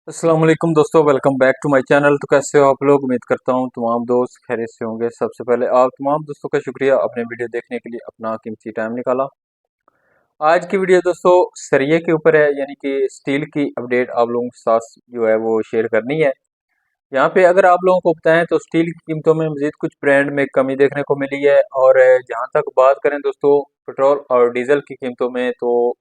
अस्सलाम वालेकुम दोस्तों, welcome back to my channel. तो कैसे हो आप लोग? उम्मीद करता हूँ तमाम दोस्त खैरियत से होंगे। सबसे पहले आप तमाम दोस्तों का शुक्रिया अपने वीडियो देखने के लिए अपना कीमती टाइम निकाला। आज की वीडियो दोस्तों सरिये के ऊपर है, यानी कि स्टील की अपडेट आप लोगों के साथ जो है वो शेयर करनी है। यहाँ पे अगर आप लोगों को बताएं तो स्टील की कीमतों में मजीद कुछ ब्रांड में कमी देखने को मिली है। और जहाँ तक बात करें दोस्तों पेट्रोल और डीजल की कीमतों में, तो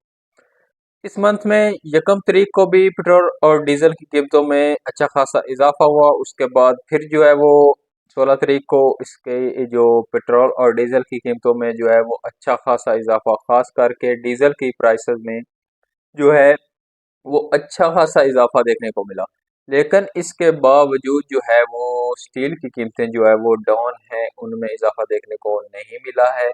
इस मंथ में यकम तारीख को भी पेट्रोल और डीजल की कीमतों में अच्छा खासा इजाफा हुआ। उसके बाद फिर जो है वो 16 तारीख को इसके जो पेट्रोल और डीजल की कीमतों में जो है वो अच्छा खासा इजाफा, खास करके डीजल की प्राइसेस में जो है वो अच्छा खासा इजाफा देखने को मिला। लेकिन इसके बावजूद जो है वो स्टील की कीमतें जो है वो डाउन है, उनमें इजाफा देखने को नहीं मिला है।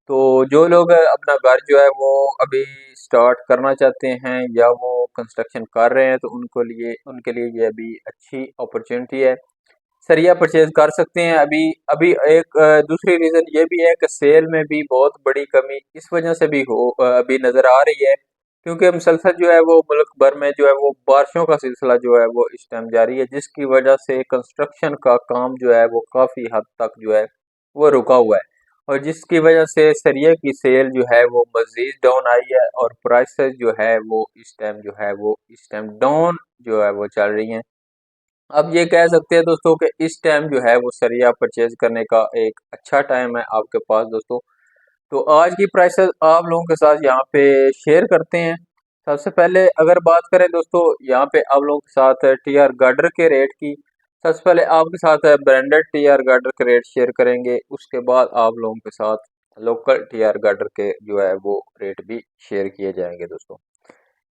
तो जो लोग अपना घर जो है वो अभी स्टार्ट करना चाहते हैं या वो कंस्ट्रक्शन कर रहे हैं, तो उनके लिए ये अभी अच्छी अपॉर्चुनिटी है। सरिया परचेज कर सकते हैं अभी। अभी एक दूसरी रीज़न ये भी है कि सेल में भी बहुत बड़ी कमी इस वजह से भी अभी नज़र आ रही है, क्योंकि मुसलसल जो है वो मुल्क भर में जो है वो बारिशों का सिलसिला जो है वो इस टाइम जारी है, जिसकी वजह से कंस्ट्रक्शन का काम जो है वो काफ़ी हद तक जो है वो रुका हुआ है। और जिसकी वजह से सरिये की सेल जो है वो मज़ीद डाउन आई है, और प्राइसेस जो है वो इस टाइम डाउन जो है वो चल रही हैं। अब ये कह सकते हैं दोस्तों कि इस टाइम जो है वो सरिया परचेज करने का एक अच्छा टाइम है आपके पास दोस्तों। तो आज की प्राइसेस आप लोगों के साथ यहाँ पे शेयर करते हैं। सबसे पहले अगर बात करें दोस्तों, यहाँ पे आप लोगों के साथ टी आर गार्डर के रेट की। सबसे पहले आपके साथ ब्रांडेड टी आर गार्डर के रेट शेयर करेंगे, उसके बाद आप लोगों के साथ लोकल टी आर गार्डर के जो है वो रेट भी शेयर किए जाएंगे दोस्तों।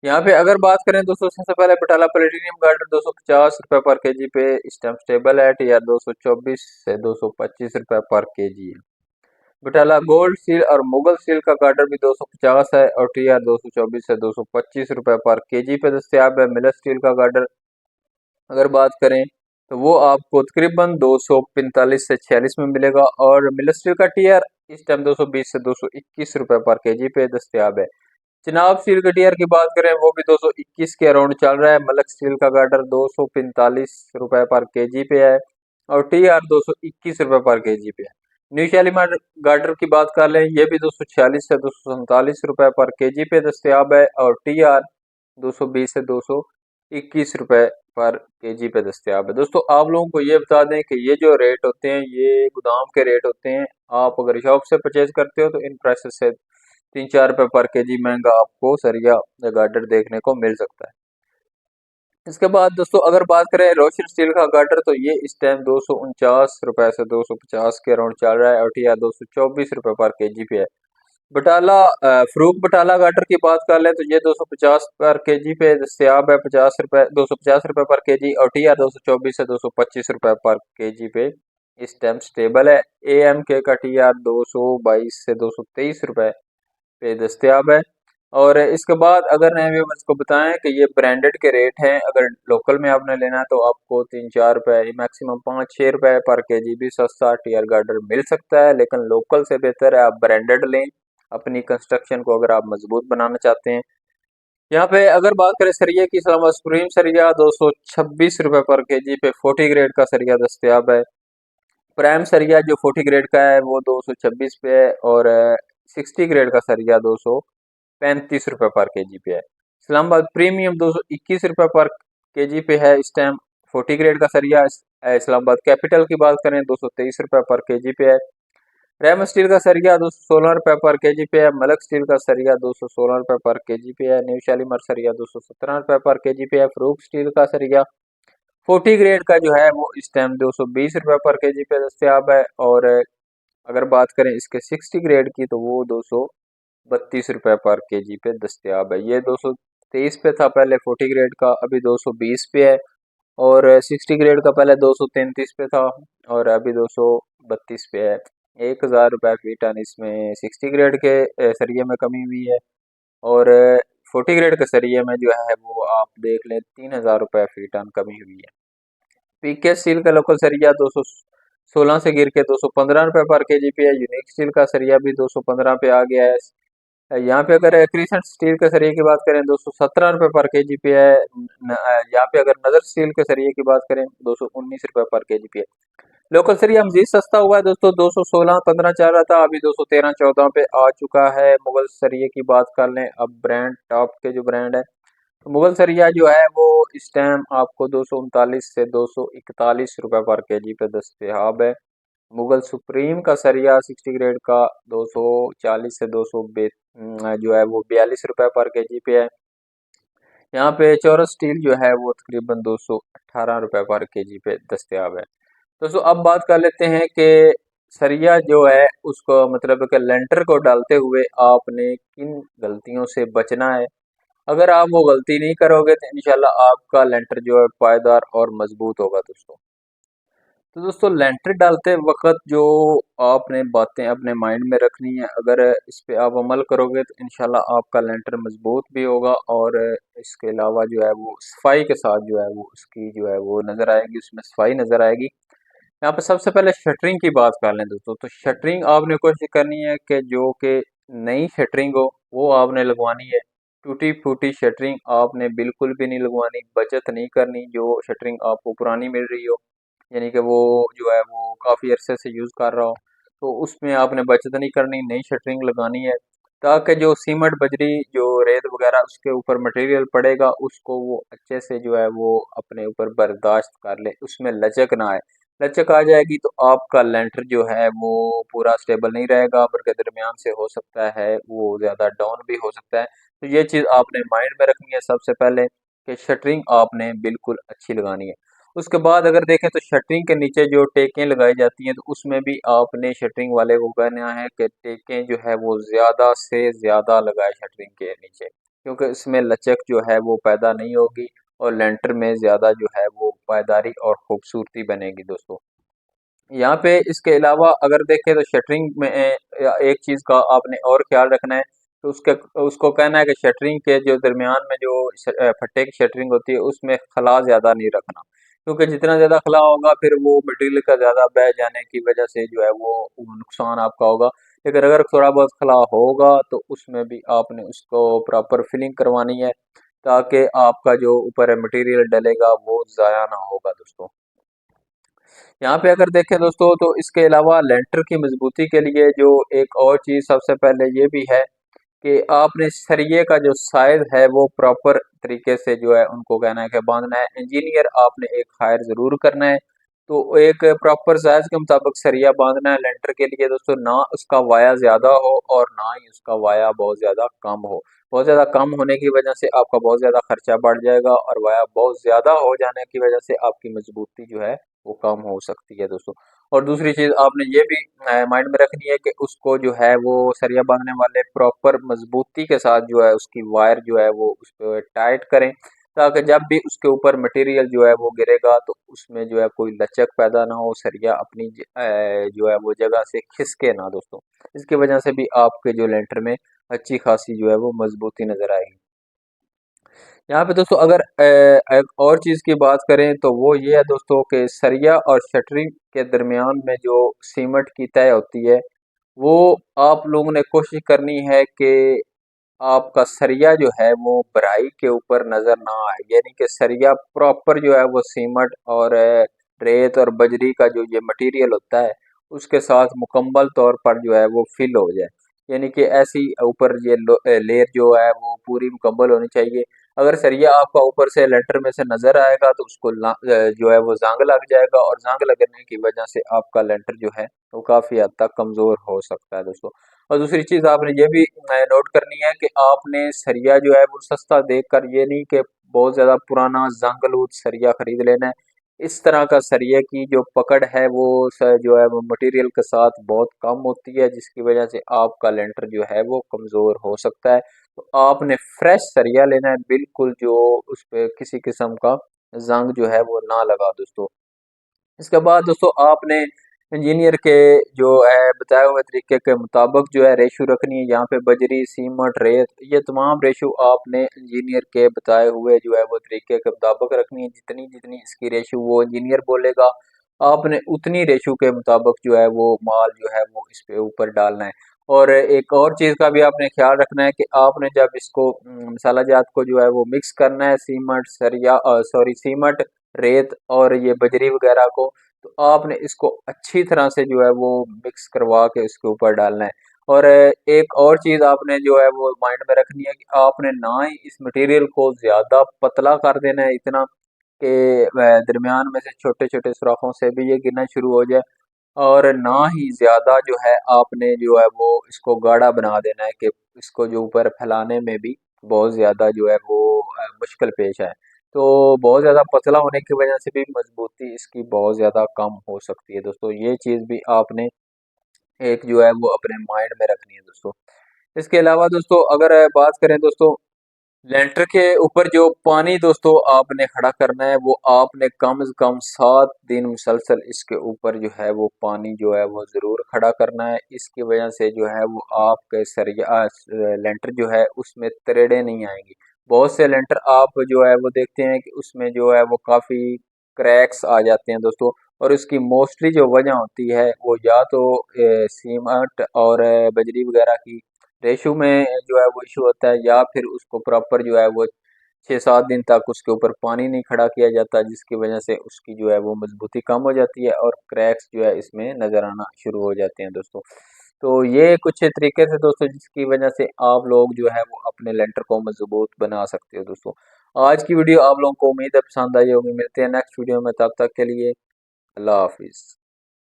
यहाँ पे अगर बात करें दोस्तों, सबसे पहले बटाला प्लेटिनियम गार्डर 250 रुपये पर केजी पे इस टाइम स्टेबल है। टी आर 224 से 225 रुपये पर केजी है। बटाला गोल्ड स्टील और मुगल स्टील का गार्डर भी 250 है, और टी आर 224 से 225 रुपये पर केजी पे दस्तियाब है। मिलर स्टील का गार्डर अगर बात करें तो वो आपको तकरीबन 245 से 46 में मिलेगा, और मिलर स्टील का टी आर इस टाइम 220 से 221 रुपये पर केजी पे दस्तियाब है। चिनाब स्टील के टीयर की बात करें वो भी 221 के अराउंड चल रहा है। मलक स्टील का गार्डर 245 रुपये पर केजी पे है, और टी आर 221 रुपये पर केजी पे है। न्यू शालीमार गार्डर की बात कर लें, ये भी 246 से 247 रुपये पर केजी पे दस्तियाब है, और टी आर 220 से 221 रुपये पर केजी पे दस्तियाब है। दोस्तों आप लोगों को ये बता दें कि ये जो रेट होते हैं ये गोदाम के रेट होते हैं। आप अगर शॉप से परचेज करते हो तो इन प्राइसेस से 3-4 रुपये पर केजी महंगा आपको सरिया गार्डर देखने को मिल सकता है। इसके बाद दोस्तों अगर बात करें रोशन स्टील का गार्डर, तो ये इस टाइम 249 रुपये से 250 के अराउंड चल रहा है, और टी आर 224 रुपये पर केजी पे है। बटाला फ्रूक बटाला गार्डर की बात कर लें तो ये 250 पर केजी पे दस्तियाब है। 50 रुपये 250 रुपये पर केजी, और टी आर 224 से 225 रुपये पर केजी पे इस टाइम स्टेबल है। ए एम के का टी आर 222 से 223 रुपये पे दस्तियाब है। और इसके बाद अगर नए व्यूवर्स को बताएं कि ये ब्रांडेड के रेट हैं, अगर लोकल में आपने लेना है तो आपको 3-4 रुपये मैक्सिमम 5-6 रुपये पर केजी भी सस्ता टीयर गार्डर मिल सकता है, लेकिन लोकल से बेहतर है आप ब्रांडेड लें अपनी कंस्ट्रक्शन को अगर आप मजबूत बनाना चाहते हैं। यहाँ पे अगर बात करें सरिया की, इस्लामाबाद सुप्रीम सरिया 226 रुपये पर केजी पे 40 ग्रेड का सरिया दस्तियाब है। प्राइम सरिया जो 40 ग्रेड का है वो 226 पे है, और 60 ग्रेड का सरिया 235 रुपये पर केजी पे है। इस्लामाबाद प्रीमियम 221 रुपये पर केजी पे है इस टाइम 40 ग्रेड का सरिया। इस्लामाबाद कैपिटल की बात करें 223 रुपये पर केजी पे है। रेम स्टील का सरिया 216 रुपये पर केजी पे है। मलक स्टील का सरिया 216 रुपये पर केजी पे है। न्यू शालीमार सरिया 217 रुपये पर केजी पे है। फरूक स्टील का सरिया 40 ग्रेड का जो है वो इस टाइम 220 रुपये पर केजी पे दस्तियाब है, और अगर बात करें इसके 60 ग्रेड की तो वो 232 रुपये पर केजी पे दस्तियाब है। ये 223 पे था पहले 40 ग्रेड का, अभी 220 पे है, और 60 ग्रेड का पहले 233 पे था, और अभी 232 पे है। 1000 रुपये फी टन इसमें 60 ग्रेड के सरिये में कमी हुई है, और 40 ग्रेड के सरिये में जो है वो आप देख लें 3000 रुपये फी टन कमी हुई है। पीके स्टील का लोकल सरिया 216 से गिर के 215 रुपये पर केजी पे है। यूनिक स्टील का सरिया भी 215 पे आ गया है। यहाँ पे अगर क्रिसेंट स्टील के सरिये की बात करें 217 रुपये पर केजी पे है। यहाँ पे अगर नजर स्टील के सरिये की बात करें 219 रुपये पर केजी पे है। लोकल सरिया मजीद सस्ता हुआ है दोस्तों, 216-15 चल रहा था, अभी 213-14 पे आ चुका है। मुगल सरिये की बात कर लें अब, ब्रांड टॉप के जो ब्रांड है, तो मुगल सरिया जो है वो इस टाइम आपको 239 से 241 रुपये पर केजी पे दस्तयाब है। मुगल सुप्रीम का सरिया 60 ग्रेड का 240 से 200 जो है वो 42 रुपये पर केजी पे है। यहाँ पे चौरस स्टील जो है वो तकरीबन 218 रुपये पर केजी पे दस्तयाब है। दोस्तों अब बात कर लेते हैं कि सरिया जो है उसको मतलब कि लेंटर को डालते हुए आपने किन गलतियों से बचना है। अगर आप वो गलती नहीं करोगे तो इंशाल्लाह आपका लेंटर जो है पायदार और मजबूत होगा दोस्तों। तो दोस्तों लेंटर डालते वक्त जो आपने बातें अपने माइंड में रखनी है, अगर इस पे आप अमल करोगे तो इंशाल्लाह आपका लेंटर मजबूत भी होगा और इसके अलावा जो है वो सफाई के साथ जो है वो उसकी जो है वो नज़र आएगी, उसमें सफाई नज़र आएगी। यहाँ पे सबसे पहले शटरिंग की बात कर लें दोस्तों, तो शटरिंग आपने कोशिश करनी है कि जो कि नई शटरिंग हो वो आपने लगवानी है। टूटी फूटी शटरिंग आपने बिल्कुल भी नहीं लगवानी, बचत नहीं करनी जो शटरिंग आपको पुरानी मिल रही हो, यानी कि वो जो है वो काफ़ी अरसे से यूज़ कर रहा हो, तो उसमें आपने बचत नहीं करनी, नई शटरिंग लगानी है, ताकि जो सीमेंट बजरी जो रेत वगैरह उसके ऊपर मटेरियल पड़ेगा उसको वो अच्छे से जो है वो अपने ऊपर बर्दाश्त कर ले, उसमें लचक ना आए। लचक आ जाएगी तो आपका लेंटर जो है वो पूरा स्टेबल नहीं रहेगा, बल्कि दरमियान से हो सकता है वो ज़्यादा डाउन भी हो सकता है। तो ये चीज़ आपने माइंड में रखनी है सबसे पहले कि शटरिंग आपने बिल्कुल अच्छी लगानी है। उसके बाद अगर देखें तो शटरिंग के नीचे जो टेकें लगाई जाती हैं तो उसमें भी आपने शटरिंग वाले को कहना है कि टेकें जो है वो ज़्यादा से ज़्यादा लगाए शटरिंग के नीचे, क्योंकि इसमें लचक जो है वो पैदा नहीं होगी और लेंटर में ज़्यादा जो है वो पायदारी और खूबसूरती बनेगी दोस्तों। यहाँ पे इसके अलावा अगर देखें तो शटरिंग में एक चीज़ का आपने और ख्याल रखना है, तो उसके उसको कहना है कि शटरिंग के जो दरमियान में जो फट्टे की शटरिंग होती है उसमें खला ज़्यादा नहीं रखना, क्योंकि जितना ज़्यादा खला होगा फिर वो मटेरियल का ज़्यादा बह जाने की वजह से जो है वो नुकसान आपका होगा। लेकिन अगर थोड़ा बहुत खला होगा तो उसमें भी आपने उसको प्रॉपर फिलिंग करवानी है, ताकि आपका जो ऊपर मटेरियल डलेगा वो ज़ाया ना होगा दोस्तों। यहाँ पे अगर देखें दोस्तों तो इसके अलावा लेंटर की मजबूती के लिए जो एक और चीज़ सबसे पहले ये भी है कि आपने सरिये का जो साइज है वो प्रॉपर तरीके से जो है उनको कहना है कि बांधना है। इंजीनियर आपने एक हायर ज़रूर करना है, तो एक प्रॉपर साइज के मुताबिक सरिया बांधना है लेंटर के लिए दोस्तों, ना उसका वाया ज़्यादा हो और ना ही उसका वाया बहुत ज़्यादा कम हो। बहुत ज़्यादा कम होने की वजह से आपका बहुत ज़्यादा खर्चा बढ़ जाएगा और वाया बहुत ज़्यादा हो जाने की वजह से आपकी मजबूती जो है वो कम हो सकती है दोस्तों। और दूसरी चीज़ आपने ये भी माइंड में रखनी है कि उसको जो है वो सरिया बांधने वाले प्रॉपर मजबूती के साथ जो है उसकी वायर जो है वो उस पर टाइट करें, ताकि जब भी उसके ऊपर मटेरियल जो है वो गिरेगा तो उसमें जो है कोई लचक पैदा ना हो, सरिया अपनी जो है वो जगह से खिसके ना दोस्तों। इसकी वजह से भी आपके जो लेंटर में अच्छी खासी जो है वो मजबूती नजर आएगी। यहाँ पे दोस्तों अगर एक और चीज़ की बात करें तो वो ये है दोस्तों कि सरिया और शटरिंग के दरमियान में जो सीमेंट की तय होती है वो आप लोगों ने कोशिश करनी है कि आपका सरिया जो है वो भराई के ऊपर नजर ना आए, यानी कि सरिया प्रॉपर जो है वो सीमेंट और रेत और बजरी का जो ये मटेरियल होता है उसके साथ मुकम्मल तौर पर जो है वो फिल हो जाए, यानी कि ऐसी ऊपर ये लेयर जो है वो पूरी मुकम्मल होनी चाहिए। अगर सरिया आपका ऊपर से लेंटर में से नजर आएगा तो उसको जो है वो जंग लग जाएगा और जंग लगने की वजह से आपका लेंटर जो है वो काफ़ी हद तक कमज़ोर हो सकता है दोस्तों। और दूसरी चीज़ आपने ये भी नोट करनी है कि आपने सरिया जो है वो सस्ता देखकर ये नहीं कि बहुत ज़्यादा पुराना जंगलूद सरिया खरीद लेना है। इस तरह का सरिये की जो पकड़ है वो जो है वो मटेरियल के साथ बहुत कम होती है, जिसकी वजह से आपका लेंटर जो है वो कमज़ोर हो सकता है। तो आपने फ्रेश सरिया लेना है बिल्कुल, जो उस पे किसी किस्म का जंग जो है वो ना लगा दोस्तों। इसके बाद दोस्तों आपने इंजीनियर के जो है बताए हुए तरीके के मुताबिक जो है रेशो रखनी है। यहाँ पे बजरी सीमेंट रेत ये तमाम रेशो आपने इंजीनियर के बताए हुए जो है वो तरीके के मुताबिक रखनी है। जितनी जितनी इसकी रेशो वो इंजीनियर बोलेगा आपने उतनी रेशो के मुताबिक जो है वो माल जो है वो इस पे ऊपर डालना है। और एक और चीज़ का भी आपने ख्याल रखना है कि आपने जब इसको मसाला जात को जो है वो मिक्स करना है, सीमट सरिया सॉरी सीमट, रेत और ये बजरी वगैरह को, तो आपने इसको अच्छी तरह से जो है वो मिक्स करवा के उसके ऊपर डालना है। और एक और चीज़ आपने जो है वो माइंड में रखनी है कि आपने ना ही इस मटेरियल को ज़्यादा पतला कर देना है इतना कि दरमियान में से छोटे-छोटे सुराखों से भी ये गिरना शुरू हो जाए, और ना ही ज़्यादा जो है आपने जो है वो इसको गाढ़ा बना देना है कि इसको जो ऊपर फैलाने में भी बहुत ज़्यादा जो है वो मुश्किल पेश आए। तो बहुत ज़्यादा पतला होने की वजह से भी मजबूती इसकी बहुत ज़्यादा कम हो सकती है दोस्तों। ये चीज़ भी आपने एक जो है वो अपने माइंड में रखनी है दोस्तों। इसके अलावा दोस्तों अगर बात करें दोस्तों, लेंटर के ऊपर जो पानी दोस्तों आपने खड़ा करना है, वो आपने कम से कम 7 दिन मुसलसल इसके ऊपर जो है वो पानी जो है वो ज़रूर खड़ा करना है। इसकी वजह से जो है वो आपके सरिया लेंटर जो है उसमें तरेड़े नहीं आएंगी। बहुत से लेंटर आप जो है वो देखते हैं कि उसमें जो है वो काफ़ी क्रैक्स आ जाते हैं दोस्तों, और उसकी मोस्टली जो वजह होती है वो या तो सीमेंट और बजरी वगैरह की रेशो में जो है वो इशू होता है, या फिर उसको प्रॉपर जो है वो 6-7 दिन तक उसके ऊपर पानी नहीं खड़ा किया जाता, जिसकी वजह से उसकी जो है वो मजबूती कम हो जाती है और क्रैक्स जो है इसमें नज़र आना शुरू हो जाते हैं दोस्तों। तो ये कुछ तरीके थे दोस्तों जिसकी वजह से आप लोग जो है वो अपने लेंटर को मजबूत बना सकते हो दोस्तों। आज की वीडियो आप लोगों को उम्मीद है पसंद आई होगी। मिलते हैं नेक्स्ट वीडियो में, तब तक के लिए अल्लाह हाफिज़।